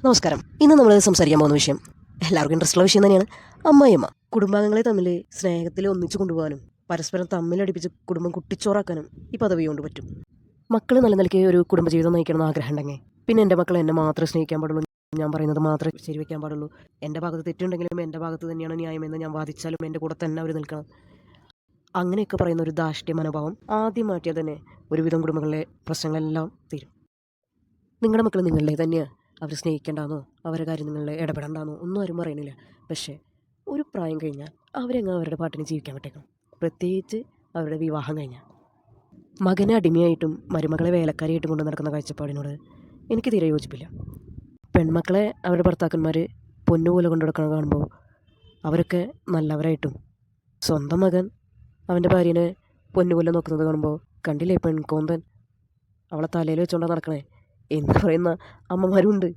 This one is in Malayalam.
നമസ്കാരം. ഇന്ന് നമ്മൾ സംസാരിക്കാൻ പോകുന്ന വിഷയം എല്ലാവർക്കും ഇൻട്രസ്റ്റ് ഉള്ള വിഷയം തന്നെയാണ്. അമ്മായിയമ്മ. കുടുംബാംഗങ്ങളെ തമ്മിൽ സ്നേഹത്തിൽ ഒന്നിച്ചു കൊണ്ടുപോകാനും പരസ്പരം തമ്മിലടിപ്പിച്ച് കുടുംബം കുട്ടിച്ചോറാക്കാനും ഈ പദവി കൊണ്ട് പറ്റും. മക്കൾ നല്ല നിലയ്ക്ക് ഒരു കുടുംബജീവിതം നയിക്കണമെന്ന് ആഗ്രഹം ഉണ്ടെങ്കിൽ പിന്നെ എൻ്റെ മക്കൾ എന്നെ മാത്രമേ സ്നേഹിക്കാൻ പാടുള്ളൂ, ഞാൻ പറയുന്നത് മാത്രമേ ശരിവെക്കാൻ പാടുള്ളൂ, എൻ്റെ ഭാഗത്ത് തെറ്റുണ്ടെങ്കിലും എൻ്റെ ഭാഗത്ത് തന്നെയാണ് ന്യായമെന്ന് ഞാൻ വാദിച്ചാലും എൻ്റെ കൂടെ തന്നെ അവർ നിൽക്കണം. അങ്ങനെയൊക്കെ പറയുന്ന ഒരു ധാർഷ്ട്യ മനോഭാവം ആദ്യം മാറ്റിയാൽ തന്നെ ഒരുവിധം കുടുംബങ്ങളിലെ പ്രശ്നങ്ങളെല്ലാം തീരും. നിങ്ങളുടെ മക്കൾ നിങ്ങളെ തന്നെയാണ്, അവർ സ്നേഹിക്കേണ്ടാന്നോ അവരുടെ കാര്യം നിങ്ങളിൽ ഇടപെടണ്ടാന്നോ ഒന്നും ആരും പറയണില്ല. പക്ഷേ ഒരു പ്രായം കഴിഞ്ഞാൽ അവരെങ്ങ് അവരുടെ പാട്ടിന് ജീവിക്കാൻ പറ്റേക്കണം. പ്രത്യേകിച്ച് അവരുടെ വിവാഹം കഴിഞ്ഞാൽ. മകനെ അടിമയായിട്ടും മരുമകളെ വേലക്കാരിയായിട്ടും കൊണ്ട് നടക്കുന്ന കാഴ്ചപ്പാടിനോട് എനിക്ക് തീരെ യോജിപ്പില്ല. പെൺമക്കളെ അവരുടെ ഭർത്താക്കന്മാർ പൊന്നുപോലെ കൊണ്ടു നടക്കണം കാണുമ്പോൾ അവരൊക്കെ നല്ലവരായിട്ടും സ്വന്തം മകൻ അവൻ്റെ ഭാര്യനെ പൊന്നുപോലെ നോക്കുന്നത് കാണുമ്പോൾ കണ്ടില്ലേ പെൺകോന്തൻ അവളെ തലയിൽ വെച്ചുകൊണ്ടാണ് നടക്കണേ എന്ന് പറയുന്ന അമ്മമാരും ഉണ്ട്.